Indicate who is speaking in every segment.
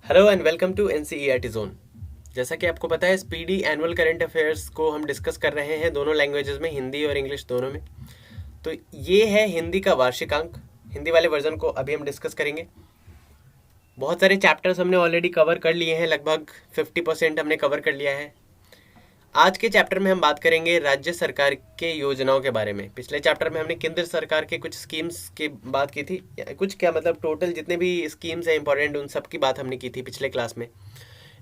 Speaker 1: Hello and welcome to NCERT zone. जैसा कि आपको पता है, स्पीडी एनुअल करंट अफेयर्स को हम डिस्कस कर रहे हैं दोनों लैंग्वेजेस में, हिंदी और इंग्लिश दोनों में। तो ये है हिंदी का वार्षिकांक। हिंदी वाले वर्जन को अभी हम डिस्कस करेंगे। बहुत सारे चैप्टर्स हमने ऑलरेडी कवर कर लिए हैं, लगभग 50% हमने कवर कर लिया है। आज के चैप्टर में हम बात करेंगे राज्य सरकार के योजनाओं के बारे में। पिछले चैप्टर में हमने केंद्र सरकार के कुछ स्कीम्स की बात की थी, कुछ क्या मतलब टोटल जितने भी स्कीम्स हैं इंपॉर्टेंट, उन सब की बात हमने की थी पिछले क्लास में।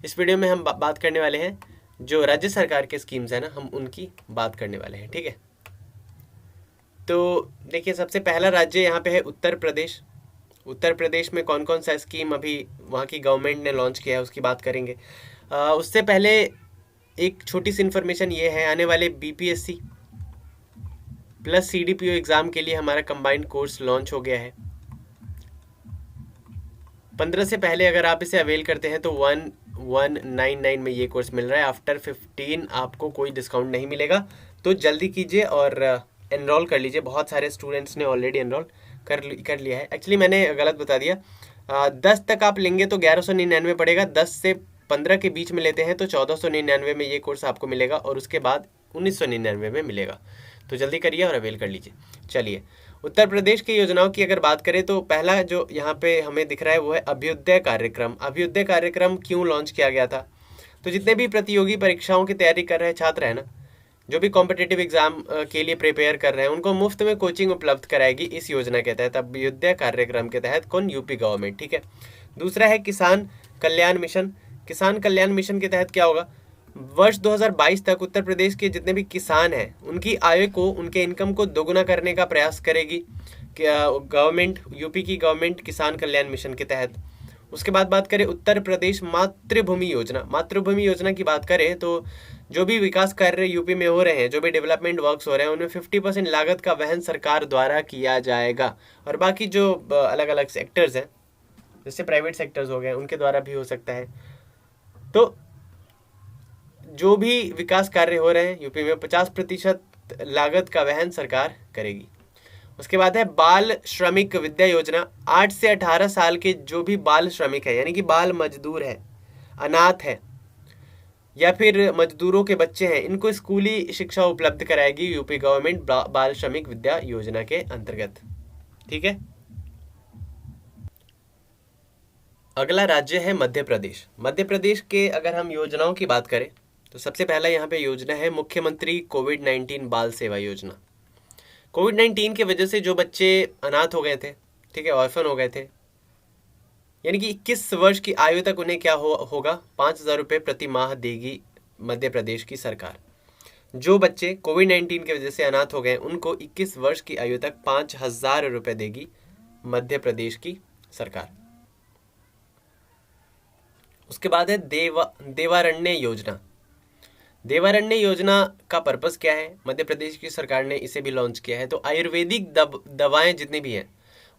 Speaker 1: इस वीडियो में हम बात करने वाले हैं जो राज्य सरकार के स्कीम्स हैं ना, हम उनकी बात करने वाले हैं। ठीक है, तो देखिए, सबसे पहला राज्य यहाँ पे है उत्तर प्रदेश। उत्तर प्रदेश में कौन कौन सा स्कीम अभी वहाँ की गवर्नमेंट ने लॉन्च किया है उसकी बात करेंगे। उससे पहले एक छोटी सी इन्फॉर्मेशन ये है, आने वाले बीपीएससी प्लस सीडीपीओ एग्ज़ाम के लिए हमारा कंबाइंड कोर्स लॉन्च हो गया है। 15 से पहले अगर आप इसे अवेल करते हैं तो 1199 में ये कोर्स मिल रहा है। आफ्टर 15 आपको कोई डिस्काउंट नहीं मिलेगा, तो जल्दी कीजिए और एनरोल कर लीजिए। बहुत सारे स्टूडेंट्स ने ऑलरेडी एनरोल कर लिया है। एक्चुअली मैंने गलत बता दिया, 10 तक आप लेंगे तो 1199 पड़ेगा। 10 से 15 के बीच में लेते हैं तो 1499 में ये कोर्स आपको मिलेगा, और उसके बाद 1999 में मिलेगा। तो जल्दी करिए और अवेल कर लीजिए। चलिए, उत्तर प्रदेश की योजनाओं की अगर बात करें तो पहला जो यहाँ पे हमें दिख रहा है वो है अभ्युदय कार्यक्रम। अभ्युदय कार्यक्रम क्यों लॉन्च किया गया था? तो जितने भी प्रतियोगी परीक्षाओं की तैयारी कर रहे छात्र हैं ना, जो भी कॉम्पिटिटिव एग्जाम के लिए प्रिपेयर कर रहे हैं, उनको मुफ्त में कोचिंग उपलब्ध कराएगी इस योजना के तहत, अभ्युदय कार्यक्रम के तहत। कौन? UP government. ठीक है। दूसरा है किसान कल्याण मिशन। किसान कल्याण मिशन के तहत क्या होगा? वर्ष 2022 तक उत्तर प्रदेश के जितने भी किसान हैं उनकी आय को, उनके इनकम को दोगुना करने का प्रयास करेगी गवर्नमेंट, यूपी की गवर्नमेंट, किसान कल्याण मिशन के तहत। उसके बाद बात करें उत्तर प्रदेश मातृभूमि योजना। मातृभूमि योजना की बात करें तो जो भी विकास कार्य यूपी में हो रहे हैं, जो भी डेवलपमेंट वर्क्स हो रहे हैं, उनमें 50% लागत का वहन सरकार द्वारा किया जाएगा। और बाकी जो अलग अलग सेक्टर्स हैं, जैसे प्राइवेट सेक्टर्स हो गए, उनके द्वारा भी हो सकता है। तो जो भी विकास कार्य हो रहे हैं यूपी में, 50% लागत का वहन सरकार करेगी। उसके बाद है बाल श्रमिक विद्या योजना। 8 से 18 साल के जो भी बाल श्रमिक है, यानी कि बाल मजदूर है, अनाथ है, या फिर मजदूरों के बच्चे हैं, इनको स्कूली शिक्षा उपलब्ध कराएगी यूपी गवर्नमेंट बाल श्रमिक विद्या योजना के अंतर्गत। ठीक है। अगला राज्य है मध्य प्रदेश। मध्य प्रदेश के अगर हम योजनाओं की बात करें तो सबसे पहला यहाँ पे योजना है मुख्यमंत्री कोविड-19 बाल सेवा योजना। कोविड-19 की वजह से जो बच्चे अनाथ हो गए थे, ठीक है, ऑर्फन हो गए थे, यानी कि 21 वर्ष की आयु तक उन्हें क्या होगा? 5,000 रुपये प्रति माह देगी मध्य प्रदेश की सरकार। जो बच्चे कोविड-19 की वजह से अनाथ हो गए उनको 21 वर्ष की आयु तक 5,000 रुपये देगी मध्य प्रदेश की सरकार। उसके बाद है देवारण्य योजना। देवारण्य योजना का पर्पस क्या है? मध्य प्रदेश की सरकार ने इसे भी लॉन्च किया है। तो आयुर्वेदिक दवाएं जितनी भी हैं,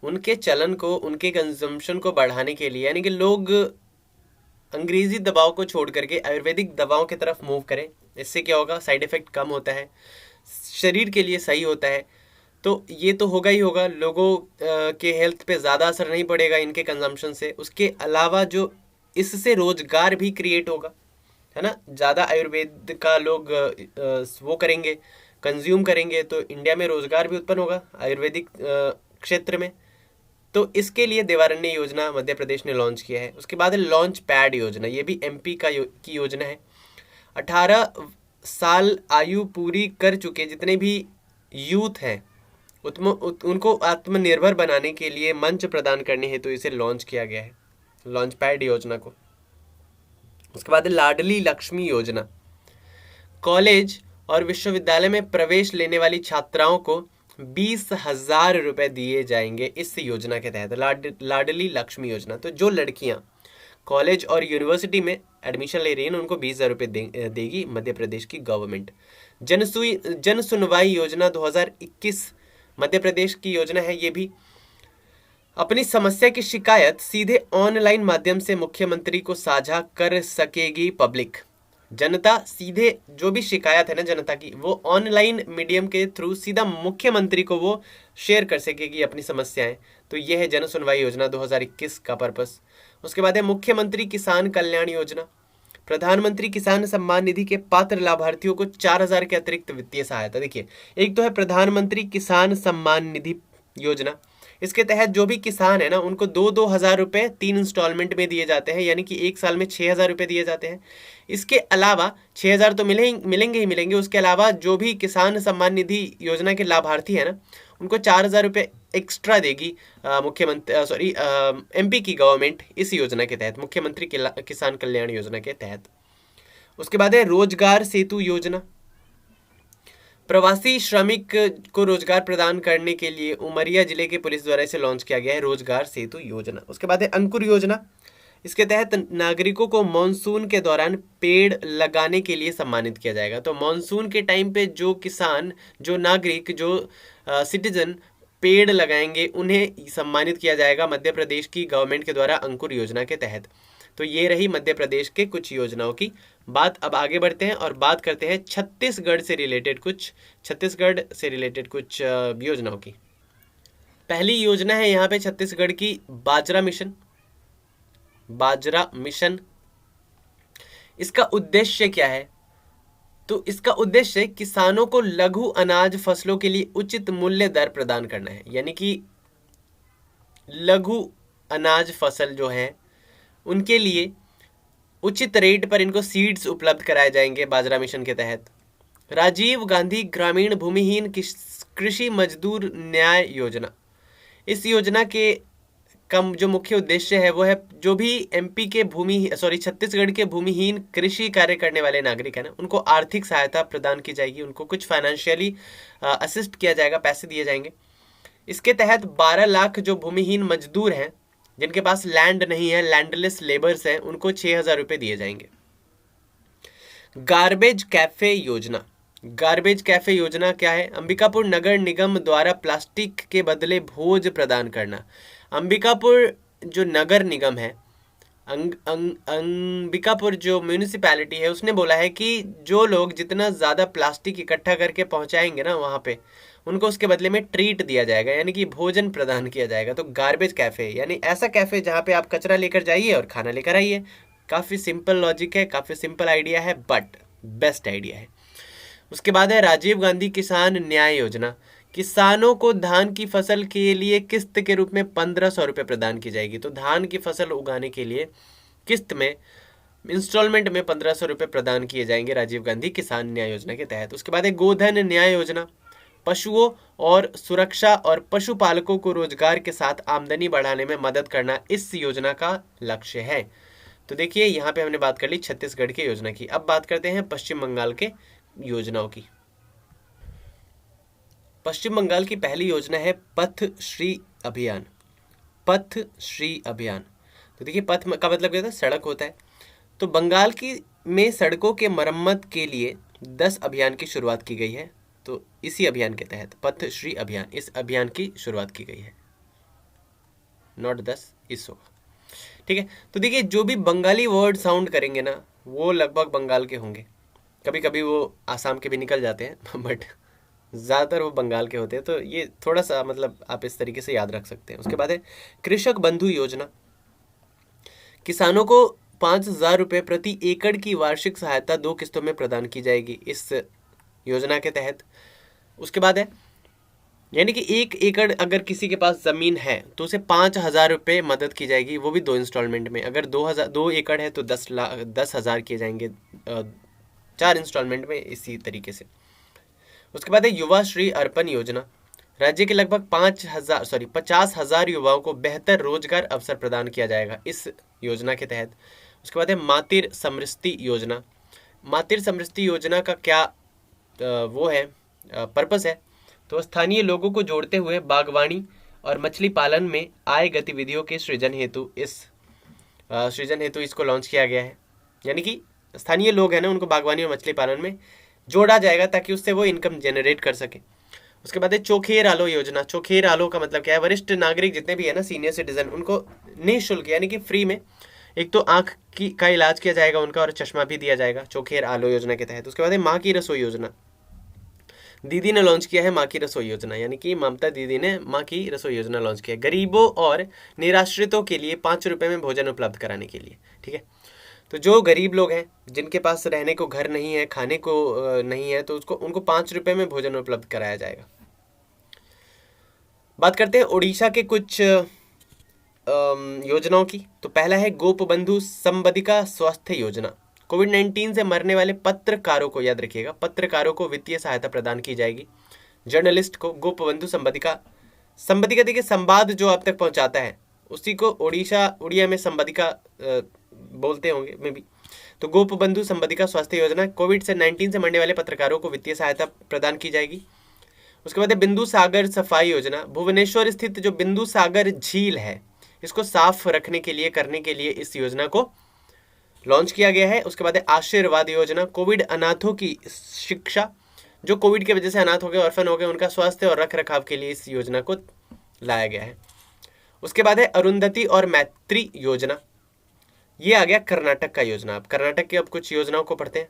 Speaker 1: उनके चलन को, उनके कंजम्पशन को बढ़ाने के लिए, यानी कि लोग अंग्रेजी दवाओं को छोड़ करके आयुर्वेदिक दवाओं की तरफ मूव करें। इससे क्या होगा? साइड इफेक्ट कम होता है, शरीर के लिए सही होता है। तो ये तो होगा ही होगा, लोगों के हेल्थ पे ज़्यादा असर नहीं पड़ेगा इनके कंजम्पशन से। उसके अलावा जो इससे रोजगार भी क्रिएट होगा, है ना, ज़्यादा आयुर्वेद का लोग वो करेंगे, कंज्यूम करेंगे, तो इंडिया में रोजगार भी उत्पन्न होगा आयुर्वेदिक क्षेत्र में। तो इसके लिए देवारण्य योजना मध्य प्रदेश ने लॉन्च किया है। उसके बाद है लॉन्च पैड योजना। ये भी एमपी की योजना है। 18 साल आयु पूरी कर चुके जितने भी यूथ हैं उनको आत्मनिर्भर बनाने के लिए मंच प्रदान करने हेतु इसे लॉन्च किया गया है, लॉन्च पैड योजना को। उसके बाद लाडली लक्ष्मी योजना। कॉलेज और विश्वविद्यालय में प्रवेश लेने वाली छात्राओं को 20,000 रुपये दिए जाएंगे इस योजना के तहत, लाडली लक्ष्मी योजना। तो जो लड़कियां कॉलेज और यूनिवर्सिटी में एडमिशन ले रही हैं उनको 20,000 रुपये देगी मध्य प्रदेश की गवर्नमेंट। जन सुनवाई योजना 2021 मध्य प्रदेश की योजना है। ये भी अपनी समस्या की शिकायत सीधे ऑनलाइन माध्यम से मुख्यमंत्री को साझा कर सकेगी पब्लिक। जनता सीधे जो भी शिकायत है ना जनता की, वो ऑनलाइन मीडियम के थ्रू सीधा मुख्यमंत्री को वो शेयर कर सकेगी अपनी समस्याएं। तो ये है जन सुनवाई योजना 2021 का पर्पस। उसके बाद है मुख्यमंत्री किसान कल्याण योजना। प्रधानमंत्री किसान सम्मान निधि के पात्र लाभार्थियों को 4,000 के अतिरिक्त वित्तीय सहायता। देखिए, एक तो है प्रधानमंत्री किसान सम्मान निधि योजना। इसके तहत जो भी किसान है ना, उनको 2-2 हज़ार रुपए 3 इंस्टॉलमेंट में दिए जाते हैं, यानी कि एक साल में 6,000 रुपए दिए जाते हैं। इसके अलावा 6,000 तो मिलेंगे ही मिलेंगे। उसके अलावा जो भी किसान सम्मान निधि योजना के लाभार्थी है ना, उनको 4,000 रुपये एक्स्ट्रा देगी मुख्यमंत्री एमपी की गवर्नमेंट इस योजना के तहत, मुख्यमंत्री किसान कल्याण योजना के तहत। उसके बाद है रोजगार सेतु योजना। प्रवासी श्रमिक को रोजगार प्रदान करने के लिए उमरिया जिले के पुलिस द्वारा इसे लॉन्च किया गया है, रोजगार सेतु योजना। उसके बाद है अंकुर योजना। इसके तहत नागरिकों को मॉनसून के दौरान पेड़ लगाने के लिए सम्मानित किया जाएगा। तो मॉनसून के टाइम पे जो किसान, जो नागरिक, जो सिटीजन पेड़ लगाएंगे, उन्हें सम्मानित किया जाएगा मध्य प्रदेश की गवर्नमेंट के द्वारा अंकुर योजना के तहत। तो ये रही मध्य प्रदेश के कुछ योजनाओं की बात। अब आगे बढ़ते हैं और बात करते हैं छत्तीसगढ़ से रिलेटेड कुछ योजनाओं की। पहली योजना है यहाँ पे छत्तीसगढ़ की बाजरा मिशन। इसका उद्देश्य क्या है? तो इसका उद्देश्य किसानों को लघु अनाज फसलों के लिए उचित मूल्य दर प्रदान करना है। यानी कि लघु अनाज फसल जो है उनके लिए उचित रेट पर इनको सीड्स उपलब्ध कराए जाएंगे बाजरा मिशन के तहत। राजीव गांधी ग्रामीण भूमिहीन कृषि मजदूर न्याय योजना। इस योजना के जो मुख्य उद्देश्य है वो है जो भी छत्तीसगढ़ के भूमिहीन कृषि कार्य करने वाले नागरिक है ना, उनको आर्थिक सहायता प्रदान की जाएगी, उनको कुछ फाइनेंशियली असिस्ट किया जाएगा, पैसे दिए जाएंगे। इसके तहत 12 लाख जो भूमिहीन मजदूर हैं, जिनके पास लैंड नहीं है, लैंडलेस लेबर्स हैं, उनको 6,000 रुपये दिए जाएंगे। गार्बेज कैफे योजना क्या है? अंबिकापुर नगर निगम द्वारा प्लास्टिक के बदले भोज प्रदान करना। अंबिकापुर जो नगर निगम है, अंबिकापुर जो म्यूनिसिपैलिटी है, उसने बोला है कि जो लोग जितना ज़्यादा प्लास्टिक इकट्ठा करके पहुंचाएंगे ना वहाँ पे, उनको उसके बदले में ट्रीट दिया जाएगा, यानी कि भोजन प्रदान किया जाएगा। तो गार्बेज कैफ़े यानी ऐसा कैफ़े जहाँ पे आप कचरा लेकर जाइए और खाना लेकर आइए। काफ़ी सिंपल लॉजिक है, काफ़ी सिंपल आइडिया है, बट बेस्ट आइडिया है। उसके बाद है राजीव गांधी किसान न्याय योजना। किसानों को धान की फसल के लिए किस्त के रूप में 1,500 रुपये प्रदान की जाएगी। तो धान की फसल उगाने के लिए किस्त में, इंस्टॉलमेंट में 1,500 रुपये प्रदान किए जाएंगे राजीव गांधी किसान न्याय योजना के तहत। उसके बाद है गोधन न्याय योजना। पशुओं और सुरक्षा और पशुपालकों को रोजगार के साथ आमदनी बढ़ाने में मदद करना इस योजना का लक्ष्य है। तो देखिए, यहाँ पे हमने बात कर ली छत्तीसगढ़ की योजना की। अब बात करते हैं पश्चिम बंगाल के योजनाओं की। पश्चिम बंगाल की पहली योजना है पथ श्री अभियान। तो देखिए, पथ का मतलब क्या होता है? सड़क होता है। तो बंगाल में सड़कों के मरम्मत के लिए 10 अभियान की शुरुआत की गई है। तो इसी अभियान के तहत पथ श्री अभियान, इस अभियान की शुरुआत की गई है। नॉट 10, इस होगा, ठीक है। तो देखिए, जो भी बंगाली वर्ड साउंड करेंगे ना, वो लगभग बंगाल के होंगे। कभी कभी वो आसाम के भी निकल जाते हैं, बट ज़्यादातर वो बंगाल के होते हैं। तो ये थोड़ा सा मतलब आप इस तरीके से याद रख सकते हैं। उसके बाद है कृषक बंधु योजना। किसानों को 5,000 रुपये प्रति एकड़ की वार्षिक सहायता 2 किस्तों में प्रदान की जाएगी इस योजना के तहत। उसके बाद है, यानी कि 1 एकड़ अगर किसी के पास ज़मीन है तो उसे 5,000 रुपये मदद की जाएगी, वो भी 2 इंस्टॉलमेंट में। अगर 2 एकड़ है तो 10,000 किए जाएंगे 4 इंस्टॉलमेंट में, इसी तरीके से। उसके बाद है युवा श्री अर्पण योजना। राज्य के लगभग 50,000 युवाओं को बेहतर रोजगार अवसर प्रदान किया जाएगा इस योजना के तहत। उसके बाद है मातृ समृद्धि योजना। मातृ समृद्धि योजना का क्या वो है, पर्पस है? तो स्थानीय लोगों को जोड़ते हुए बागवानी और मछली पालन में आय गतिविधियों के सृजन हेतु इसको लॉन्च किया गया है। यानी कि स्थानीय लोग हैं ना, उनको बागवानी और मछली पालन में जोड़ा जाएगा ताकि उससे वो इनकम जनरेट कर सके। उसके बाद है चोखेर आलो योजना। चोखेर आलो का मतलब क्या है? वरिष्ठ नागरिक जितने भी है ना, सीनियर सिटीजन, उनको निःशुल्क यानी कि फ्री में एक तो आँख का इलाज किया जाएगा उनका, और चश्मा भी दिया जाएगा चोखेर आलो योजना के तहत। उसके बाद है माँ की रसोई योजना। दीदी ने लॉन्च किया है माँ की रसोई योजना, यानी कि ममता दीदी ने माँ की रसोई योजना लॉन्च किया है गरीबों और निराश्रितों के लिए 5 रुपए में भोजन उपलब्ध कराने के लिए। ठीक है, तो जो गरीब लोग हैं जिनके पास रहने को घर नहीं है, खाने को नहीं है, तो उसको उनको 5 रुपए में भोजन उपलब्ध कराया जाएगा। बात करते हैं उड़ीसा के कुछ योजनाओं की। तो पहला है गोपबंधु संबदिका स्वास्थ्य योजना। कोविड-19 से मरने वाले पत्रकारों को, याद रखिएगा, पत्रकारों को वित्तीय सहायता प्रदान की जाएगी। जर्नलिस्ट को गोपबंधु संबदिका, संबदिका देखिए संवाद जो आप तक पहुंचाता है उसी को उड़िया में संबदिका बोलते होंगे मे बी। तो गोपबंधु संबदिका स्वास्थ्य योजना, कोविड-19 से मरने वाले पत्रकारों को वित्तीय सहायता प्रदान की जाएगी। उसके बाद है बिंदु सागर सफाई योजना। भुवनेश्वर स्थित जो बिंदु सागर झील है इसको साफ रखने के लिए, करने के लिए इस योजना को लॉन्च किया गया है। उसके बाद है आशीर्वाद योजना। कोविड अनाथों की शिक्षा, जो कोविड की वजह से अनाथ हो गए, ऑर्फन हो गए, उनका स्वास्थ्य और रख रखाव के लिए इस योजना को लाया गया है। उसके बाद है अरुंधति और मैत्री योजना। ये आ गया कर्नाटक का योजना। अब कर्नाटक की अब कुछ योजनाओं को पढ़ते हैं।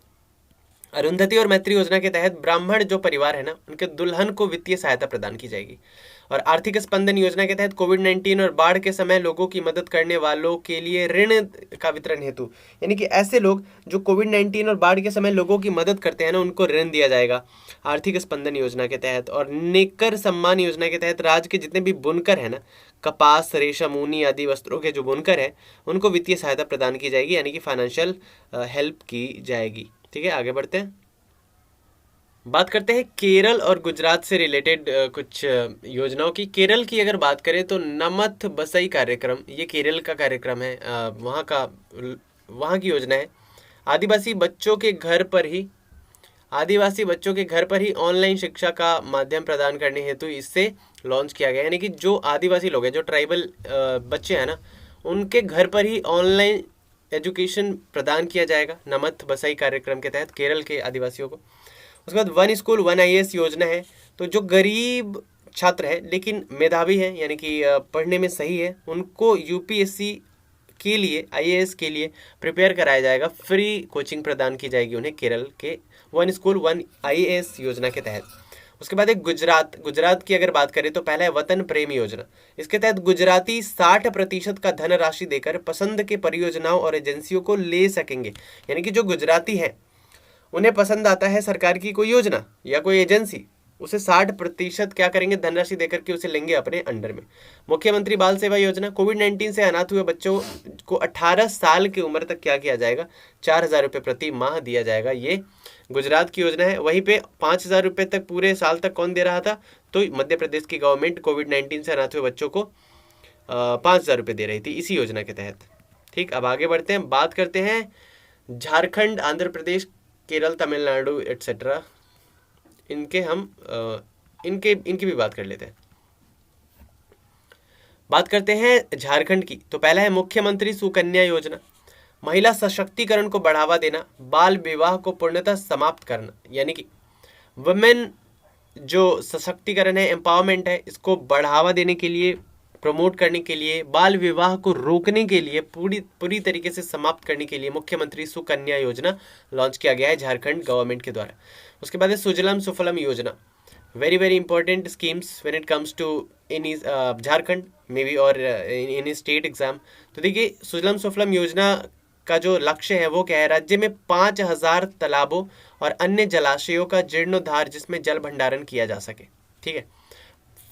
Speaker 1: अरुंधति और मैत्री योजना के तहत ब्राह्मण जो परिवार है ना, उनके दुल्हन को वित्तीय सहायता प्रदान की जाएगी। और आर्थिक स्पंदन योजना के तहत कोविड-19 और बाढ़ के समय लोगों की मदद करने वालों के लिए ऋण का वितरण हेतु, यानी कि ऐसे लोग जो कोविड-19 और बाढ़ के समय लोगों की मदद करते हैं ना, उनको ऋण दिया जाएगा आर्थिक स्पंदन योजना के तहत। और नेकर सम्मान योजना के तहत राज्य के जितने भी बुनकर है ना, कपास, रेशम, ऊनी आदि वस्त्रों के जो बुनकर हैं, उनको वित्तीय सहायता प्रदान की जाएगी, यानी कि फाइनेंशियल हेल्प की जाएगी। ठीक है, आगे बढ़ते हैं। बात करते हैं केरल और गुजरात से रिलेटेड कुछ योजनाओं की। केरल की अगर बात करें तो नमथ बसई कार्यक्रम, ये केरल का कार्यक्रम है, वहाँ की योजना है। आदिवासी बच्चों के घर पर ही ऑनलाइन शिक्षा का माध्यम प्रदान करने हेतु इससे लॉन्च किया गया। यानी कि जो आदिवासी लोग हैं, जो ट्राइबल बच्चे हैं ना, उनके घर पर ही ऑनलाइन एजुकेशन प्रदान किया जाएगा नमथ बसई कार्यक्रम के तहत केरल के आदिवासियों को। उसके बाद वन स्कूल वन आईएएस योजना है। तो जो गरीब छात्र है लेकिन मेधावी है, यानी कि पढ़ने में सही है, उनको यूपीएससी के लिए, आईएएस के लिए प्रिपेयर कराया जाएगा। फ्री कोचिंग प्रदान की जाएगी उन्हें केरल के वन स्कूल वन आईएएस योजना के तहत। उसके बाद एक गुजरात की अगर बात करें तो पहला है वतन प्रेम योजना। इसके तहत गुजराती 60% का धनराशि देकर पसंद के परियोजनाओं और एजेंसियों को ले सकेंगे। यानी कि जो गुजराती हैं उन्हें पसंद आता है सरकार की कोई योजना या कोई एजेंसी, उसे 60% क्या करेंगे, धनराशि देकर के उसे लेंगे अपने अंडर में। मुख्यमंत्री बाल सेवा योजना। कोविड-19 से अनाथ हुए बच्चों को 18 साल की उम्र तक क्या किया जाएगा, 4,000 रुपये प्रति माह दिया जाएगा। ये गुजरात की योजना है। वहीं पे 5,000 रुपये तक पूरे साल तक कौन दे रहा था, तो मध्य प्रदेश की गवर्नमेंट कोविड-19 से अनाथ हुए बच्चों को 5,000 रुपये दे रही थी इसी योजना के तहत। ठीक, अब आगे बढ़ते हैं। बात करते हैं झारखंड, आंध्र प्रदेश, केरल, तमिलनाडु एट्सेट्रा, इनकी भी बात कर लेते हैं। बात करते हैं झारखंड की। तो पहला है मुख्यमंत्री सुकन्या योजना। महिला सशक्तिकरण को बढ़ावा देना, बाल विवाह को पूर्णतः समाप्त करना, यानी कि वुमेन जो सशक्तिकरण है, एम्पावरमेंट है, इसको बढ़ावा देने के लिए, प्रमोट करने के लिए, बाल विवाह को रोकने के लिए, पूरी तरीके से समाप्त करने के लिए मुख्यमंत्री सुकन्या योजना लॉन्च किया गया है झारखंड गवर्नमेंट के द्वारा। उसके बाद है Sujalam Sufalam Yojana. Very very important schemes when it comes to in Jharkhand maybe और इन स्टेट एग्जाम। तो देखिए सुजलम सुफलम योजना का जो लक्ष्य है वो क्या है, राज्य में 5,000 तालाबों और अन्य जलाशयों का जीर्णोद्धार जिसमें जल भंडारण किया जा सके। ठीक है,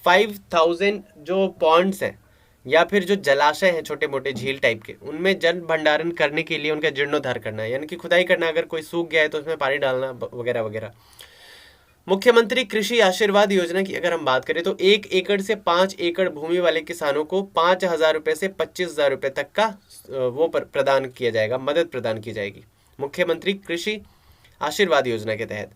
Speaker 1: 5,000 जो पॉन्ड्स हैं या फिर जो जलाशय हैं छोटे मोटे झील टाइप के, उनमें जल भंडारण करने के लिए उनका जीर्णोद्धार करना है, यानी कि खुदाई करना, अगर कोई सूख गया है तो उसमें पानी डालना वगैरह वगैरह। मुख्यमंत्री कृषि आशीर्वाद योजना की अगर हम बात करें तो 1 एकड़ से 5 एकड़ भूमि वाले किसानों को 5,000 रुपये से 25,000 रुपये तक का वो प्रदान किया जाएगा, मदद प्रदान की जाएगी मुख्यमंत्री कृषि आशीर्वाद योजना के तहत।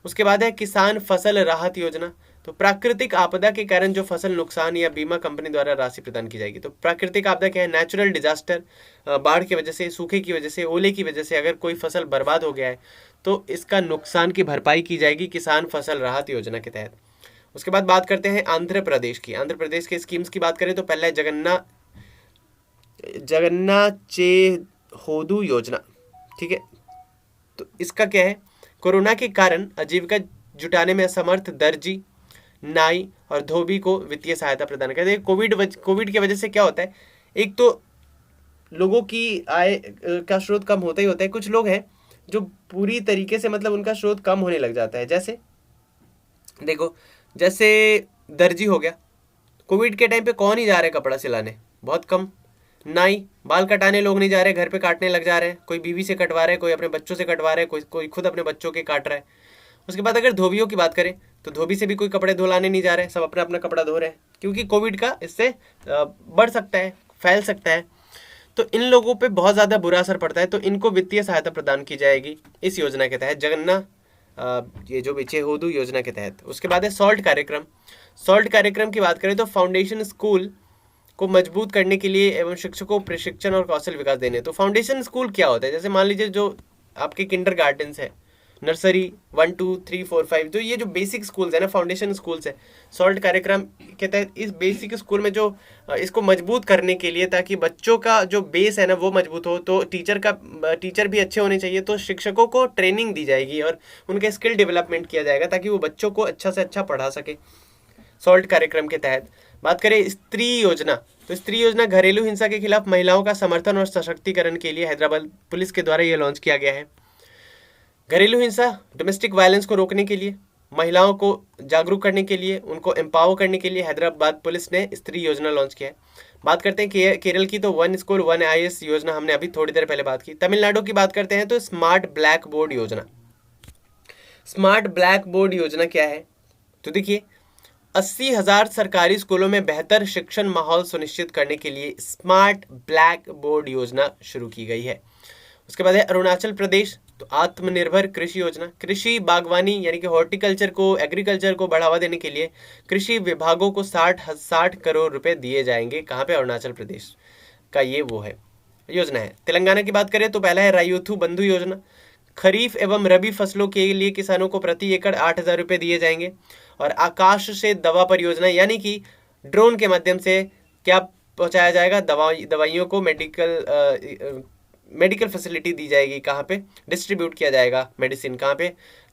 Speaker 1: उसके बाद है किसान फसल राहत योजना। तो प्राकृतिक आपदा के कारण जो फसल नुकसान या बीमा कंपनी द्वारा राशि प्रदान की जाएगी। तो प्राकृतिक आपदा क्या है, नेचुरल डिजास्टर, बाढ़ की वजह से, सूखे की वजह से, ओले की वजह से अगर कोई फसल बर्बाद हो गया है तो इसका नुकसान की भरपाई की जाएगी किसान फसल राहत योजना के तहत। उसके बाद बात करते हैं आंध्र प्रदेश की। आंध्र प्रदेश के स्कीम्स की बात करें तो पहला है जगन्ना चेहोदू योजना। ठीक है, तो इसका क्या है, कोरोना के कारण आजीविका जुटाने में असमर्थ दर्जी, नाई और धोबी को वित्तीय सहायता प्रदान करते हैं। कोविड की वजह से क्या होता है, एक तो लोगों की आय का स्रोत कम होता ही होता है। कुछ लोग हैं जो पूरी तरीके से मतलब उनका स्रोत कम होने लग जाता है। जैसे देखो, जैसे दर्जी हो गया, कोविड के टाइम पे कौन ही जा रहा है कपड़ा सिलाने, बहुत कम। नाई, बाल कटाने लोग नहीं जा रहे, घर पे काटने लग जा रहे हैं। कोई बीवी से कटवा रहा है, कोई अपने बच्चों से कटवा रहा है, कोई खुद अपने बच्चों के काट रहा है। उसके बाद अगर धोबियों की बात करें तो धोबी से भी कोई कपड़े धुलाने नहीं जा रहे, सब अपना अपना कपड़ा धो रहे हैं, क्योंकि कोविड का इससे बढ़ सकता है, फैल सकता है। तो इन लोगों पे बहुत ज़्यादा बुरा असर पड़ता है, तो इनको वित्तीय सहायता प्रदान की जाएगी इस योजना के तहत, जगन्ना ये जो चेहोदू योजना के तहत। उसके बाद है सॉल्ट कार्यक्रम। सॉल्ट कार्यक्रम की बात करें तो फाउंडेशन स्कूल को मजबूत करने के लिए एवं शिक्षकों को प्रशिक्षण और कौशल विकास देने। तो फाउंडेशन स्कूल क्या होता है, जैसे मान लीजिए जो आपके किंडर गार्डन्स है, नर्सरी 1 2 3 4 5, जो ये जो बेसिक स्कूल्स है ना, फाउंडेशन स्कूल्स है, सॉल्ट कार्यक्रम के तहत इस बेसिक स्कूल में जो इसको मजबूत करने के लिए, ताकि बच्चों का जो बेस है ना वो मजबूत हो, तो टीचर भी अच्छे होने चाहिए, तो शिक्षकों को ट्रेनिंग दी जाएगी और उनके स्किल डेवलपमेंट किया जाएगा ताकि वो बच्चों को अच्छा से अच्छा पढ़ा सके। सॉल्ट कार्यक्रम के तहत बात करें स्त्री योजना, तो स्त्री योजना घरेलू हिंसा के खिलाफ महिलाओं का समर्थन और सशक्तिकरण के लिए हैदराबाद पुलिस के द्वारा यह लॉन्च किया गया है। घरेलू हिंसा, डोमेस्टिक वायलेंस को रोकने के लिए, महिलाओं को जागरूक करने के लिए, उनको एम्पावर करने के लिए हैदराबाद पुलिस ने स्त्री योजना लॉन्च किया है। बात करते हैं केरल की, तो 1 स्कूल 1 IAS योजना हमने अभी थोड़ी देर पहले बात की। तमिलनाडु की बात करते हैं तो स्मार्ट ब्लैक बोर्ड योजना। स्मार्ट ब्लैक बोर्ड योजना क्या है, तो देखिए 80,000 सरकारी स्कूलों में बेहतर शिक्षण माहौल सुनिश्चित करने के लिए स्मार्ट ब्लैक बोर्ड योजना शुरू की गई है। उसके बाद है अरुणाचल प्रदेश, तो आत्मनिर्भर कृषि योजना। कृषि बागवानी यानी कि हॉर्टिकल्चर को, एग्रीकल्चर को बढ़ावा देने के लिए कृषि विभागों को 60 करोड़ रुपए दिए जाएंगे। कहाँ पे, अरुणाचल प्रदेश का ये वो है योजना है। तेलंगाना की बात करें तो पहला है रायूथू बंधु योजना। खरीफ एवं रबी फसलों के लिए किसानों को प्रति एकड़ 8,000 रुपये दिए जाएंगे। और आकाश से दवा परियोजना, यानी कि ड्रोन के माध्यम से क्या पहुंचाया जाएगा, दवाइयों को मेडिकल फैसिलिटी दी जाएगी। कहाँ पे डिस्ट्रीब्यूट किया जाएगा मेडिसिन, कहाँ पे,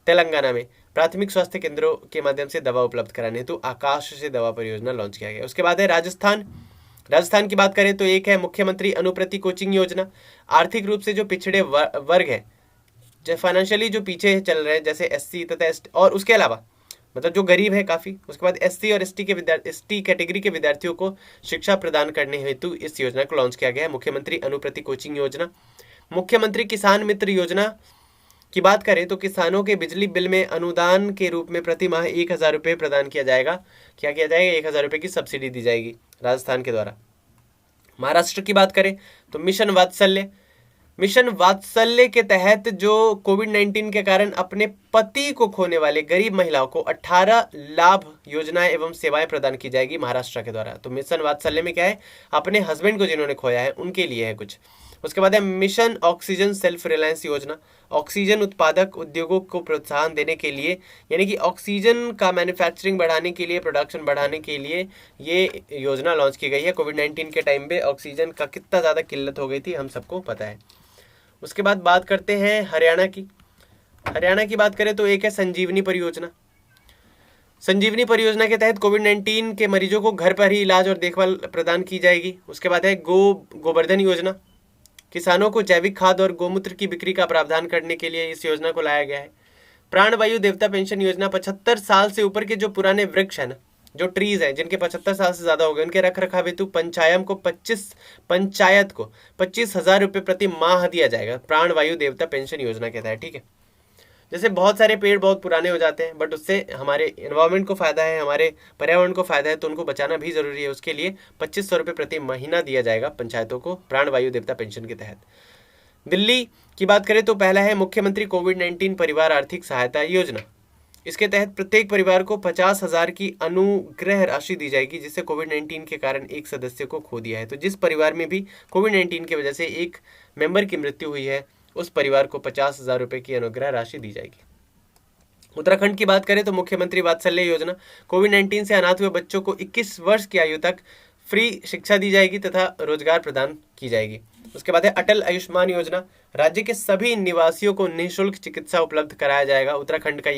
Speaker 1: तेलंगाना में प्राथमिक स्वास्थ्य केंद्रों के माध्यम से दवा उपलब्ध कराने हेतु आकाश से दवा परियोजना लॉन्च किया गया। उसके बाद है राजस्थान की बात करें तो एक है मुख्यमंत्री अनुप्रति कोचिंग योजना। आर्थिक रूप से जो पिछड़े वर्ग है, जो फाइनेंशियली जो पीछे चल रहे हैं, जैसे SC तथा ST, और उसके अलावा मतलब जो गरीब है काफ़ी, उसके बाद SC और ST कैटेगरी के विद्यार्थियों को शिक्षा प्रदान करने हेतु इस योजना को लॉन्च किया गया है, मुख्यमंत्री अनुप्रति कोचिंग योजना। मुख्यमंत्री किसान मित्र योजना की बात करें तो किसानों के बिजली बिल में अनुदान के रूप में प्रति माह 1,000 रुपये प्रदान किया जाएगा। क्या किया जाएगा, 1,000 रुपये की सब्सिडी दी जाएगी राजस्थान के द्वारा। महाराष्ट्र की बात करें तो मिशन वात्सल्य के तहत जो कोविड-19 के कारण अपने पति को खोने वाले गरीब महिलाओं को 18 लाभ योजनाएं एवं सेवाएं प्रदान की जाएगी महाराष्ट्र के द्वारा। तो मिशन वात्सल्य में क्या है, अपने हस्बैंड को जिन्होंने खोया है उनके लिए है कुछ। उसके बाद है मिशन ऑक्सीजन सेल्फ रिलायंस योजना। ऑक्सीजन उत्पादक उद्योगों को प्रोत्साहन देने के लिए, यानी कि ऑक्सीजन का मैन्युफैक्चरिंग बढ़ाने के लिए, प्रोडक्शन बढ़ाने के लिए ये योजना लॉन्च की गई है। कोविड-19 के टाइम पे ऑक्सीजन का कितना ज़्यादा किल्लत हो गई थी हम सबको पता है। उसके बाद बात करते हैं हरियाणा की बात करें तो एक है संजीवनी परियोजना। संजीवनी परियोजना के तहत कोविड-19 के मरीजों को घर पर ही इलाज और देखभाल प्रदान की जाएगी। उसके बाद है गोवर्धन योजना। किसानों को जैविक खाद और गोमूत्र की बिक्री का प्रावधान करने के लिए इस योजना को लाया गया है। प्राणवायु देवता पेंशन योजना, 75 साल से ऊपर के जो पुराने वृक्ष है ना, जो ट्रीज हैं जिनके 75 साल से ज्यादा हो गए, उनके रख रखाव हेतु पंचायत को 25,000 रुपये प्रति माह दिया जाएगा प्राणवायु देवता पेंशन योजना के तहत। ठीक है, जैसे बहुत सारे पेड़ बहुत पुराने हो जाते हैं बट उससे हमारे एनवायरनमेंट को फायदा है, हमारे पर्यावरण को फायदा है, तो उनको बचाना भी जरूरी है। उसके लिए 2,500 रुपये प्रति महीना दिया जाएगा पंचायतों को प्राणवायु देवता पेंशन के तहत। दिल्ली की बात करें तो पहला है मुख्यमंत्री कोविड-19 परिवार आर्थिक सहायता योजना। इसके तहत प्रत्येक परिवार को 50,000 की अनुग्रह राशि दी जाएगी, जिससे कोविड-19 के कारण एक सदस्य को खो दिया है। तो जिस परिवार में भी कोविड-19 की वजह से एक मेंबर की मृत्यु हुई है, उस परिवार को 50,000 रुपये की अनुग्रह राशि दी जाएगी। उत्तराखंड की बात करें तो मुख्यमंत्री वात्सल्य योजना। कोविड-19 से अनाथ हुए बच्चों को 21 वर्ष की आयु तक फ्री शिक्षा दी जाएगी तथा रोजगार प्रदान की जाएगी। उसके बाद है अटल आयुष्मान योजना, राज्य के सभी निवासियों को निःशुल्क चिकित्सा उपलब्ध कराया जाएगा। उत्तराखंड का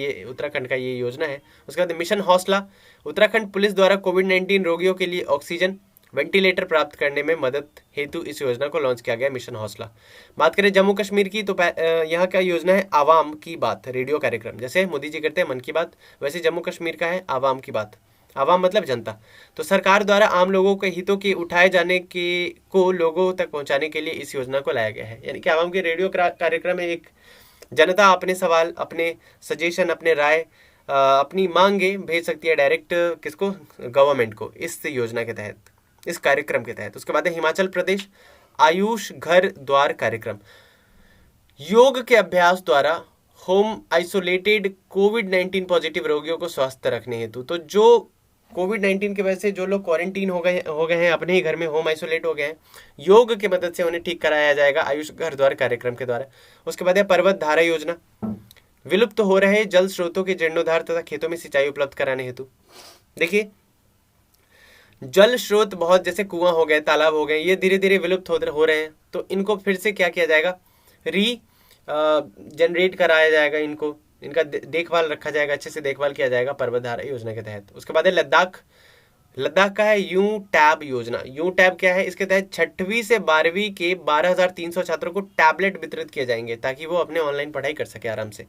Speaker 1: ये योजना है। उसके बाद मिशन हौसला, उत्तराखंड पुलिस द्वारा कोविड-19 रोगियों के लिए ऑक्सीजन वेंटिलेटर प्राप्त करने में मदद हेतु इस योजना को लॉन्च किया गया, मिशन हौसला। बात करें जम्मू कश्मीर की तो यहाँ का योजना है आवाम की बात रेडियो कार्यक्रम। जैसे मोदी जी करते हैं मन की बात, वैसे जम्मू कश्मीर का है आवाम की बात। आवाम मतलब जनता। तो सरकार द्वारा आम लोगों के हितों के उठाए जाने के को लोगों तक पहुंचाने के लिए इस योजना को लाया गया है। यानी कि आवाम के रेडियो कार्यक्रम में एक जनता अपने सवाल, अपने सजेशन, अपने राय, अपनी मांगे भेज सकती है डायरेक्ट किसको, गवर्नमेंट को, इस योजना के तहत, इस कार्यक्रम के तहत। उसके बाद है हिमाचल प्रदेश आयुष घर द्वार कार्यक्रम, योग के अभ्यास द्वारा होम आइसोलेटेड कोविड-19 पॉजिटिव रोगियों को स्वस्थ रखने हेतु। तो जो कोविड-19 की वजह से जो लोग क्वारंटीन हो गए हैं, अपने ही घर में होम आइसोलेट हो गए हैं, योग की मदद से उन्हें ठीक कराया जाएगा आयुष घर द्वार कार्यक्रम के द्वारा। उसके बाद है पर्वत धारा योजना, विलुप्त हो रहे जल स्रोतों के जीर्णोद्धार तथा खेतों में सिंचाई उपलब्ध कराने हेतु। देखिए जल स्रोत बहुत, जैसे कुआं हो गए, तालाब हो गए, ये धीरे धीरे विलुप्त हो रहे हैं। तो इनको फिर से क्या किया जाएगा, जनरेट कराया जाएगा, इनका देखभाल रखा जाएगा, अच्छे से देखभाल किया जाएगा पर्वतधारा योजना के तहत। उसके बाद है लद्दाख का है यू टैब योजना। यू टैब क्या है, इसके तहत 6वीं से 12वीं के 12,300 छात्रों को टैबलेट वितरित किए जाएंगे ताकि वो अपने ऑनलाइन पढ़ाई कर सके आराम से।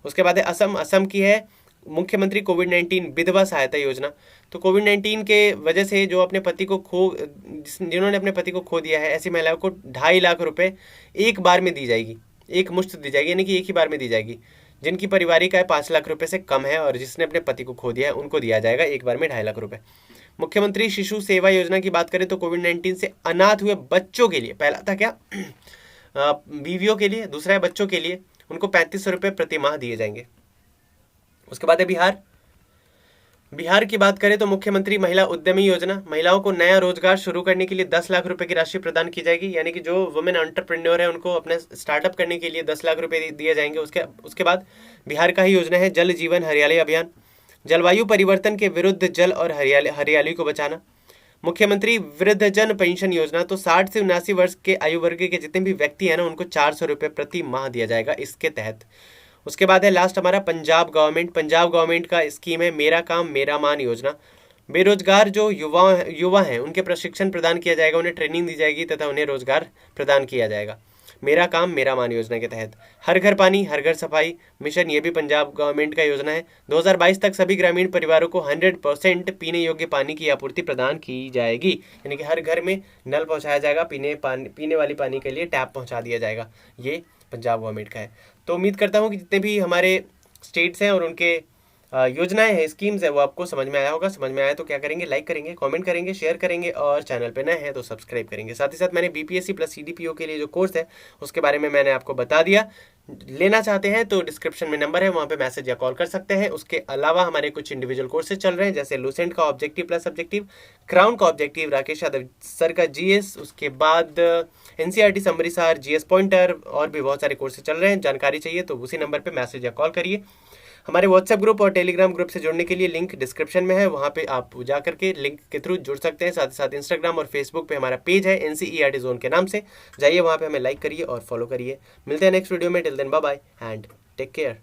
Speaker 1: उसके बाद है असम की है मुख्यमंत्री कोविड-19 विधवा सहायता योजना। तो कोविड-19 के वजह से जो अपने पति को जिन्होंने अपने पति को खो दिया है, ऐसी महिलाओं को 2.5 लाख रुपए एक बार में दी जाएगी, एक मुश्त दी जाएगी, यानी कि एक ही बार में दी जाएगी। जिनकी पारिवारिक आय 5 लाख रुपए से कम है और जिसने अपने पति को खो दिया है, उनको दिया जाएगा एक बार में 2.5 लाख रुपए। मुख्यमंत्री शिशु सेवा योजना की बात करें तो कोविड-19 से अनाथ हुए बच्चों के लिए, पहला था क्या बीवियों के लिए, दूसरा है बच्चों के लिए, उनको 3500 रुपये प्रति माह दिए जाएंगे। उसके बाद है बिहार की बात करें तो मुख्यमंत्री महिला उद्यमी योजना, महिलाओं को नया रोजगार शुरू करने के लिए 10 लाख रुपए की राशि प्रदान की जाएगी। यानी कि जो वुमेन एंटरप्रेन्योर है उनको अपने स्टार्टअप करने के लिए 10 लाख रुपए दिए जाएंगे। उसके बाद बिहार का ही योजना है जल जीवन हरियाली अभियान, जलवायु परिवर्तन के विरुद्ध जल और हरियाली को बचाना। मुख्यमंत्री वृद्धजन पेंशन योजना, तो 60 से 79 वर्ष के आयु वर्ग के जितने भी व्यक्ति हैं ना, उनको 400 रुपये प्रति माह दिया जाएगा इसके तहत। उसके बाद है लास्ट हमारा पंजाब गवर्नमेंट का स्कीम है मेरा काम मेरा मान योजना। बेरोजगार जो युवा हैं उनके प्रशिक्षण प्रदान किया जाएगा, उन्हें ट्रेनिंग दी जाएगी तथा उन्हें रोजगार प्रदान किया जाएगा मेरा काम मेरा मान योजना के तहत। हर घर पानी हर घर सफाई मिशन, ये भी पंजाब गवर्नमेंट का योजना है। 2022 तक सभी ग्रामीण परिवारों को 100% पीने योग्य पानी की आपूर्ति प्रदान की जाएगी। यानी कि हर घर में नल पहुंचाया जाएगा, पीने वाली पानी के लिए टैप पहुंचा दिया जाएगा। ये पंजाब गवर्नमेंट का है। तो उम्मीद करता हूँ कि जितने भी हमारे स्टेट्स हैं और उनके योजनाएं हैं, स्कीम्स है, वो आपको समझ में आया होगा। समझ में आया तो क्या करेंगे, लाइक करेंगे, कमेंट करेंगे, शेयर करेंगे और चैनल पे नए हैं तो सब्सक्राइब करेंगे। साथ ही साथ मैंने बीपीएससी प्लस सीडीपीओ के लिए जो कोर्स है उसके बारे में मैंने आपको बता दिया। लेना चाहते हैं तो डिस्क्रिप्शन में नंबर है, वहाँ पे मैसेज या कॉल कर सकते हैं। उसके अलावा हमारे कुछ इंडिविजुअल कोर्सेज चल रहे हैं, जैसे लूसेंट का ऑब्जेक्टिव प्लस सब्जेक्टिव, क्राउन का ऑब्जेक्टिव, राकेश यादव सर का जीएस, उसके बाद एनसीईआरटी समरी सार, जीएस पॉइंटर और भी बहुत सारे कोर्सेज चल रहे हैं। जानकारी चाहिए तो उसी नंबर पर मैसेज या कॉल करिए। हमारे व्हाट्सएप ग्रुप और टेलीग्राम ग्रुप से जुड़ने के लिए लिंक डिस्क्रिप्शन में है, वहाँ पे आप जा करके लिंक के थ्रू जुड़ सकते हैं। साथ ही साथ इंस्टाग्राम और फेसबुक पे हमारा पेज है एनसीईआरटी जोन के नाम से, जाइए वहाँ पे हमें लाइक करिए और फॉलो करिए। मिलते हैं नेक्स्ट वीडियो में, till then bye bye and take care.